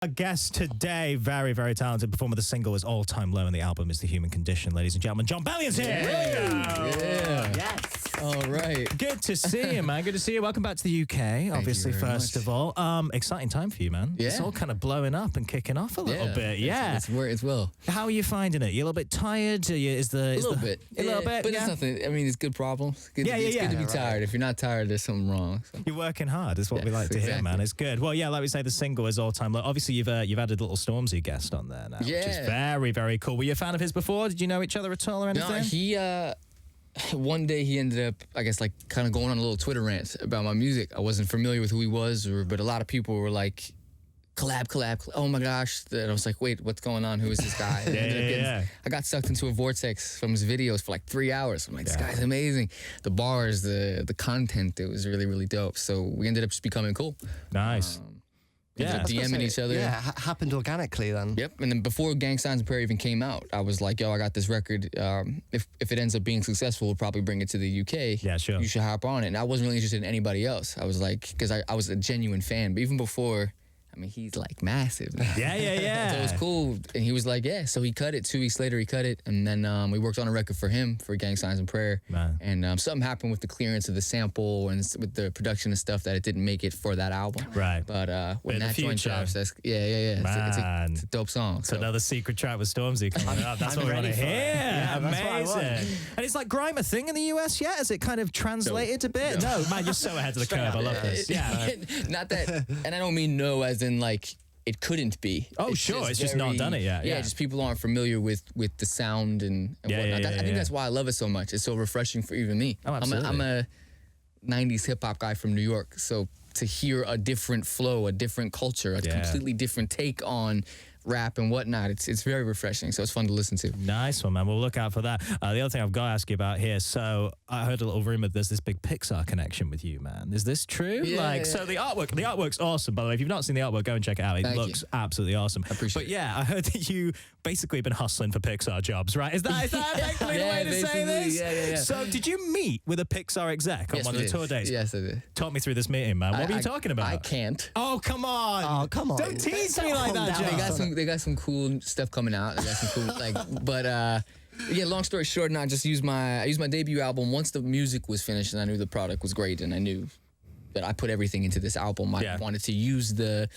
Our guest today, very, very talented performer. The single is All Time Low and the album is The Human Condition. Ladies and gentlemen, Jon Bellion's here. Yeah. Yes. All right. Good to see you, man. Good to see you. Welcome back to the UK, obviously, first of all. Exciting time for you, man. Yeah. It's all kind of blowing up and kicking off a little bit. Yeah. It's where it's well. How are you finding it? You a little bit tired? A little bit. A little bit, But it's nothing. I mean, it's good problem. It's good, it's good to be tired. If you're not tired, there's something wrong. So. You're working hard, is what we like to hear, man. It's good. Well, yeah, like we say, the single is All Time Low. Obviously, you've added a little Stormzy guest on there now, which is very, very cool. Were you a fan of his before? Did you know each other at all or anything? No, he, one day he ended up, I guess, like kind of going on a little Twitter rant about my music. I wasn't familiar with who he was, but a lot of people were like, collab. Oh my gosh. And I was like, wait, what's going on? Who is this guy? I got sucked into a vortex from his videos for like 3 hours. I'm like, this guy's amazing. The bars, the content, it was really, really dope. So we ended up just becoming cool. Nice. DMing each other. Yeah, happened organically then. Yep, and then before Gang Signs and Prayer even came out, I was like, yo, I got this record. If it ends up being successful, we'll probably bring it to the UK. Yeah, sure. You should hop on it. And I wasn't really interested in anybody else. I was like, because I was a genuine fan. But even before, I mean, he's like massive now. Yeah. So it was cool. And he was like, yeah. So he cut it. 2 weeks later, he cut it. And then we worked on a record for him for Gang Signs and Prayer. Man. And something happened with the clearance of the sample and with the production and stuff that it didn't make it for that album. Right. But when that joint drops, that's, it's a dope song. It's another secret track with Stormzy coming up. That's what we want to hear. Yeah, amazing. And it's like grime a thing in the US yet? Has it kind of translated a bit? No, man, you're so ahead of the curve. I love this. Yeah. Not that, and I don't mean no as in like it couldn't be. Oh, sure. It's just not done it yet. Yeah, just people aren't familiar with the sound and whatnot. I think that's why I love it so much. It's so refreshing for even me. Oh, absolutely. I'm a 90s hip hop guy from New York, so to hear a different flow, a different culture, a completely different take on rap and whatnot, it's very refreshing. So it's fun to listen to. Nice one, man. We'll look out for that. The other thing I've got to ask you about here. So I heard a little rumor there's this big Pixar connection with you, man. Is this true? Yeah. So the artwork's awesome. By the way, if you've not seen the artwork, go and check it out. It looks absolutely awesome. I appreciate it. I heard that you basically been hustling for Pixar jobs, right? Is that basically the way to say this? Yeah. So did you meet with a Pixar exec on one of the tour days? Yes, I did. Talk me through this meeting, man. What were you talking about? I can't. Oh, come on. Oh, come on. Don't tease me like that, Jon. They got some cool stuff coming out. They got some cool yeah, long story short, I just used my debut album once the music was finished and I knew the product was great and I knew that I put everything into this album. I wanted to use the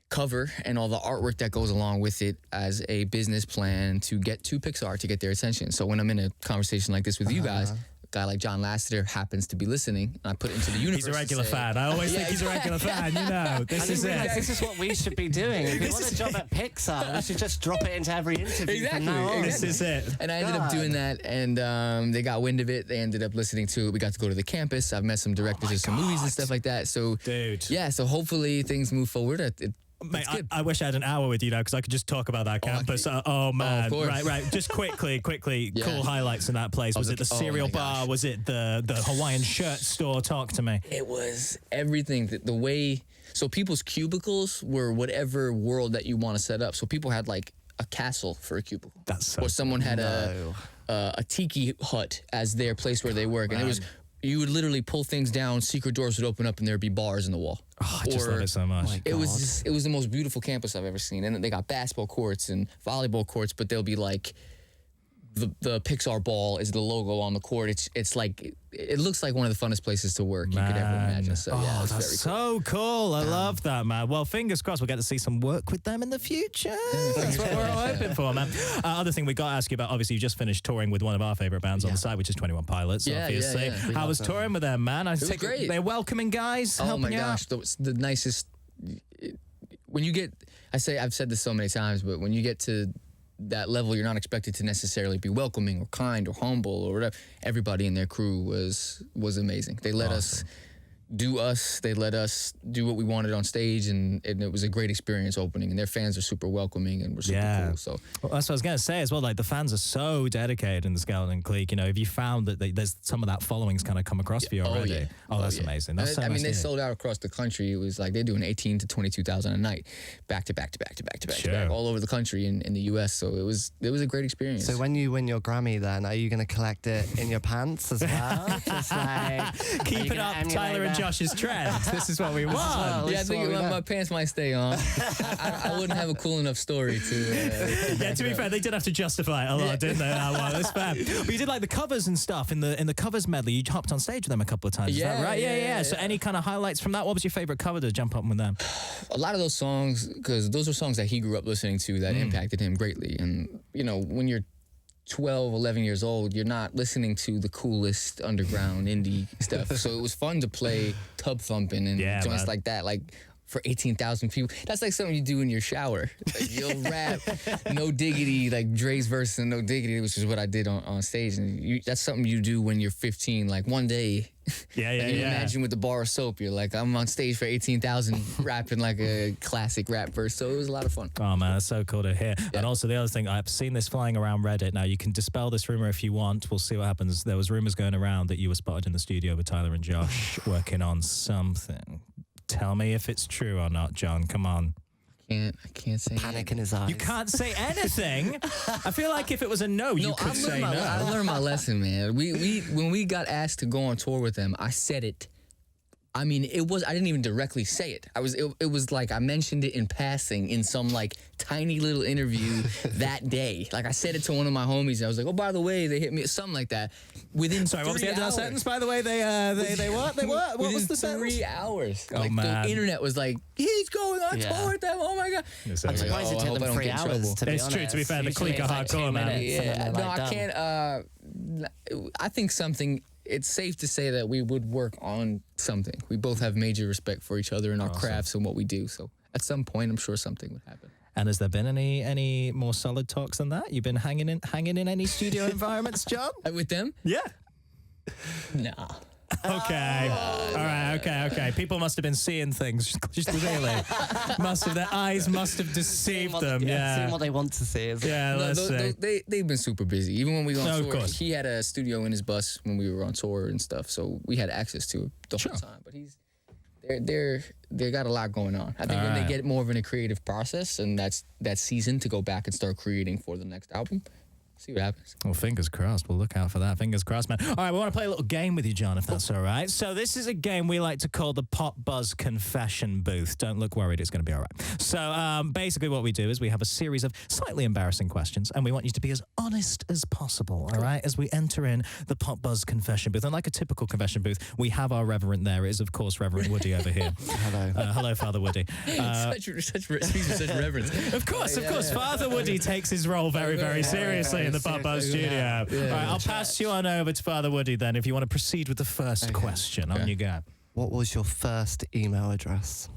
cover and all the artwork that goes along with it as a business plan to get to Pixar, to get their attention. So when I'm in a conversation like this with you guys, a guy like John Lasseter happens to be listening, and I put it into the universe. He's a regular fan. I always think he's a regular fan, you know. This is it. This is what we should be doing. If we want a job at Pixar, we should just drop it into every interview from now on. This is it. And I ended up doing that, and they got wind of it. They ended up listening to it. We got to go to the campus. I've met some directors of some movies and stuff like that. So, so hopefully things move forward. Mate, I wish I had an hour with you now because I could just talk about that campus. Oh man, right. Just quickly, cool highlights in that place. Was it the cereal bar? Was it the Hawaiian shirt store? Talk to me. It was everything. The way, so people's cubicles were whatever world that you want to set up. So people had like a castle for a cubicle. That's so or someone had a tiki hut as their place where they work, and it was. You would literally pull things down, secret doors would open up, and there'd be bars in the wall. Oh, I just love it so much. It was the most beautiful campus I've ever seen. And they got basketball courts and volleyball courts, but they'll be like the Pixar ball is the logo on the court. It's like it looks like one of the funnest places to work you could ever imagine. So yeah, that's so cool. I love that, man. Well, fingers crossed we'll get to see some work with them in the future. That's what we're all hoping for, man. Other thing we got to ask you about, obviously you just finished touring with one of our favorite bands on the site, which is 21 Pilots, obviously. How was touring with them, man? It was great. They're welcoming guys, oh helping my gosh, the nicest. When you get, I've said this so many times, but when you get to that level, you're not expected to necessarily be welcoming or kind or humble or whatever. Everybody in their crew was amazing. They let us do us. They let us do what we wanted on stage, and it was a great experience opening. And their fans are super welcoming and were super cool. So well, that's what I was going to say as well. Like the fans are so dedicated in the Skeleton Clique. You know, if you found that there's some of that following's kind of come across for you already. That's amazing. That's I mean, they sold out across the country. It was like they're doing 18 to 22,000 a night, back to back, all over the country in the US. So it was a great experience. So when you win your Grammy, then are you going to collect it in your pants as well? Just like keep it up, Tyler and Josh's trend. This is what we want. Yeah, I think my pants might stay on. I wouldn't have a cool enough story to. Yeah, to be fair, they did have to justify it a lot, didn't they? That's fair. But you did like the covers and stuff in the covers medley. You hopped on stage with them a couple of times. Is that right? Yeah. So any kind of highlights from that? What was your favorite cover to jump up with them? A lot of those songs, because those are songs that he grew up listening to that impacted him greatly. And you know, when you're 12, 11 years old, you're not listening to the coolest underground indie stuff. So it was fun to play Tub Thumping and joints like that, like for 18,000 people. That's like something you do in your shower. Like you'll rap No Diggity, like Dre's verse and No Diggity, which is what I did on stage. And that's something you do when you're 15. Like one day, imagine with the bar of soap, you're like, I'm on stage for 18,000 rapping like a classic rap verse. So it was a lot of fun. Oh man, that's so cool to hear. Yeah. And also the other thing, I've seen this flying around Reddit. Now you can dispel this rumor if you want. We'll see what happens. There was rumors going around that you were spotted in the studio with Tyler and Josh working on something. Tell me if it's true or not, Jon. Come on. I can't say panic in his eyes. You can't say anything. I feel like if it was a no, you could say no. I learned my lesson, man. When we got asked to go on tour with them, I said it. I mean, I didn't even directly say it. It was like I mentioned it in passing in some like tiny little interview that day. Like I said it to one of my homies. And I was like, oh, by the way, they hit me, something like that. Within Sorry, what was the end of that sentence, by the way? They what? They what? What was the sentence? 3 hours. Oh, like, man. The internet was like, he's going on tour with them. Oh, my God. I'm surprised it took them 3 hours, to be honest. It's true, to be fair. The clique are hardcore, man. Yeah, no, I can't. I think it's safe to say that we would work on something. We both have major respect for each other and our crafts and what we do. So at some point, I'm sure something would happen. And has there been any more solid talks than that? You've been hanging in any studio environments, Jon? With them? Yeah. Nah. Okay. All right. Okay. People must have been seeing things. Just really. Their eyes must have deceived them. Seeing what they want to see. Let's see. They've been super busy. Even when we go on tour, of course. he had a studio in his bus when we were on tour and stuff, so we had access to it the whole time. But they got a lot going on. I think when they get more of in a creative process, and that's that season to go back and start creating for the next album. See what happens. Well, fingers crossed. We'll look out for that. Fingers crossed, man. All right, we want to play a little game with you, Jon, if that's all right. So this is a game we like to call the Pop Buzz Confession Booth. Don't look worried. It's going to be all right. So basically what we do is we have a series of slightly embarrassing questions, and we want you to be as honest as possible, all right, as we enter in the Pop Buzz Confession Booth. And like a typical confession booth, we have our reverend there. It is, of course, Reverend Woody over here. Hello. Hello, Father Woody. Such reverence. Of course. Father Woody takes his role very, very seriously in the Pop Buzz studio. All right, I'll pass you on over to Father Woody then if you want to proceed with the first question. On you go. What was your first email address?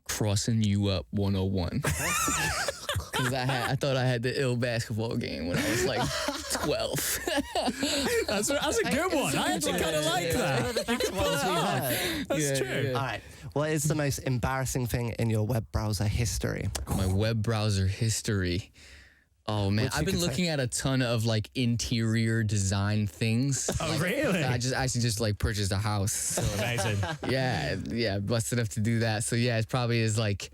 Crossing You Up 101. Because I thought I had the ill basketball game when I was like 12. That's a good one. I actually kind of like that. You can pull it off. That's true. All right. What is the most embarrassing thing in your web browser history? My web browser history. Oh man, I've been looking at a ton of like interior design things. Oh like, really? I actually just like purchased a house. So, amazing. Yeah, busted up to do that. So yeah, it probably is like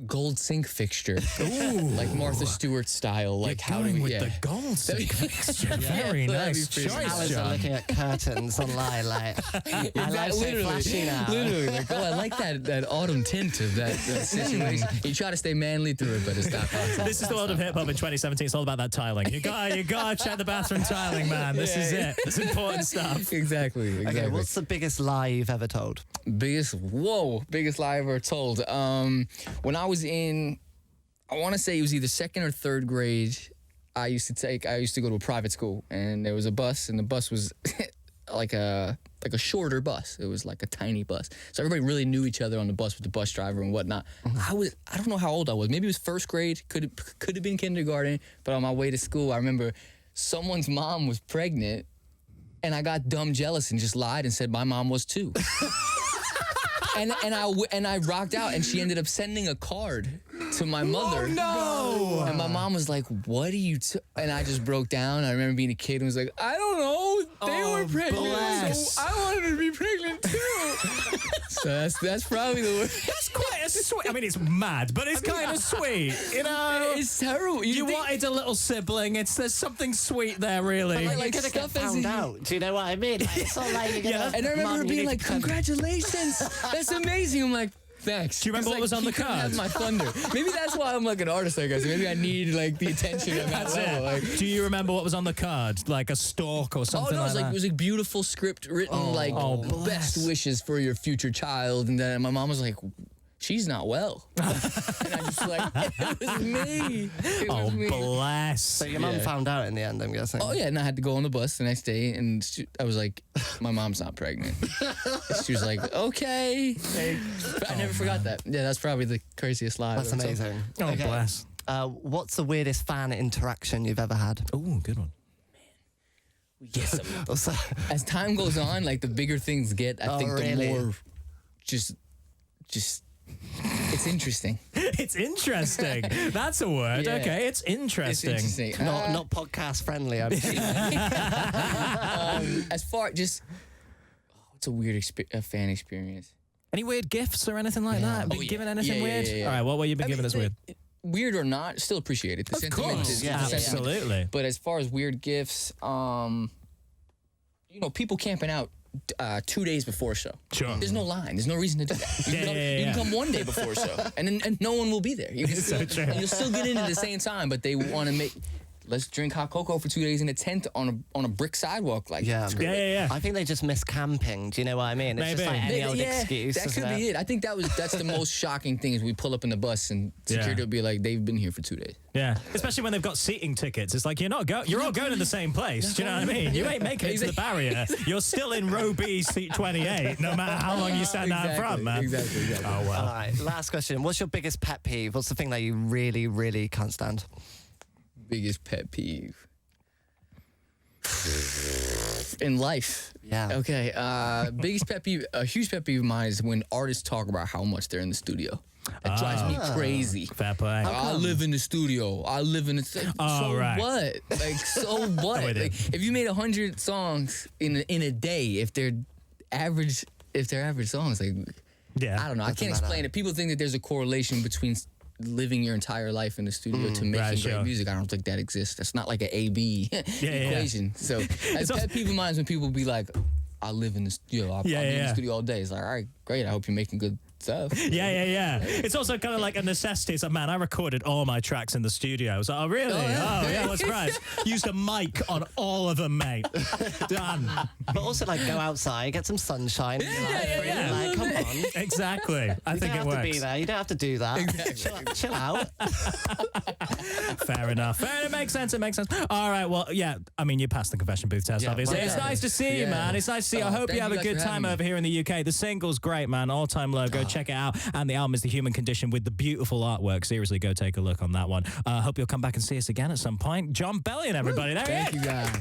gold sink fixture. Ooh. Like Martha Stewart style. Like how do we with the gold sink fixture? Very nice choice, Jon. I was looking at curtains online, like I like flashy now. Literally, like I like that autumn tint of that situation. You try to stay manly through it, but it's not possible. This is the world of hip hop in 2017. It's all about that tiling. You gotta check the bathroom tiling, man. This is it. It's important stuff. Exactly. Okay, what's the biggest lie you've ever told? Biggest lie I've ever told. When I was in, I want to say it was either second or third grade. I used to go to a private school, and there was a bus, and the bus was like a shorter bus. It was like a tiny bus, so everybody really knew each other on the bus with the bus driver and whatnot. I don't know how old I was. Maybe it was first grade. Could have been kindergarten. But on my way to school, I remember someone's mom was pregnant, and I got dumb jealous and just lied and said my mom was too. And I rocked out, and she ended up sending a card to my mother. Oh, no! And my mom was like, "What are you?" And I just broke down. I remember being a kid and was like, "I don't know. They were pregnant, so I wanted to be pregnant too." So that's probably the worst. That's quite a it's sweet. I mean, it's mad, but it's kind of sweet. You know, It's terrible. you wanted a little sibling. There's something sweet there, really. Like, you're gonna get found out. Do you know what I mean? Like, it's not like you're gonna. And I remember her Mum, you being need like, to come- "Congratulations, that's amazing." I'm like, "Thanks." Do you remember what was on the card? Have my thunder. Maybe that's why I'm like an artist, I guess. Maybe I need like the attention of that That's level. it. Like, Do you remember what was on the card? Like a stork or oh something no, like that? it was a beautiful script written like best wishes for your future child, and then my mom was like, "She's not well," and I just like, it was me. It was me. Bless. So your mum found out in the end, I'm guessing. Oh yeah, and I had to go on the bus the next day, and I was like, "My mom's not pregnant." She was like, "Okay." But I never forgot that. Yeah, that's probably the craziest lie. That's I've ever told. amazing. Oh, bless. What's the weirdest fan interaction you've ever had? Oh, good one. Yes. Also, As time goes on, like the bigger things get, I think really? the more just it's interesting. It's interesting. That's a word. Yeah. Okay, it's It's interesting. interesting. not podcast friendly, I'm assuming. As far just it's a weird fan experience. Any weird gifts or anything like that? Been Oh, yeah. given anything Yeah, weird? yeah. All right, what were you been given as weird? Weird or not, still appreciate it. The sentiment is the sentiment. Absolutely. But as far as weird gifts, people camping out 2 days before a show. Sure. There's no line. There's no reason to do that. You can come 1 day before a show, and no one will be there. You can still, true. and you'll still get in at the same time, but they want to make. Let's drink hot cocoa for 2 days in a tent on a brick sidewalk. Like, Yeah. screw it. Yeah. I think they just miss camping. Do you know what I mean? It's just Maybe. like any old excuse. That isn't could be it? it. I think that's the most shocking thing is we pull up in the bus and security will be like, they've been here for 2 days. Yeah. Especially when they've got seating tickets. It's like you're all going to the same place. Do you know what I mean? You ain't making it to the barrier. You're still in row B, seat 28, no matter how long you stand out in front, man. Exactly. Oh, well. All right, last question. What's your biggest pet peeve? What's the thing that you really, really can't stand? Biggest pet peeve. In life. Yeah. Okay. Biggest pet peeve, a huge pet peeve of mine is when artists talk about how much they're in the studio. That drives me crazy. Fair play. I live in the studio. I live in the Oh, so right. what? Like, so what? Oh, it Like, is. if you made 100 songs in a day, if they're average songs, like Yeah. I don't know. I can't explain it. People think that there's a correlation between living your entire life in the studio to making right, great sure. music. I don't think that exists. That's not like an A-B equation. So as pet peeve of mine is when people be like, I live in the studio. I'll be in the studio all day. It's like, all right, great. I hope you're making good stuff. Yeah. It's also kind of like a necessity. It's like, man, I recorded all my tracks in the studio. I was like, oh, really? Oh, yeah, that's right. Used a mic on all of them, mate. Done. But also, like, go outside, get some sunshine. Yeah. Like, come on. Exactly. I You think don't it have to be works. there. You don't have to do that. Chill out. Fair enough. It makes sense. All right. Well, yeah. I mean, you passed the confession booth test, Yeah, obviously. well It's done. nice to see you, man. It's nice to see you. I hope thank you have you a guys good for having time me. over here in the UK. The single's great, man. All-time low. Go check it out. And the album is The Human Condition with the beautiful artwork. Seriously, go take a look on that one. Hope you'll come back and see us again at some point. Jon Bellion, everybody. There he is. Thank you guys.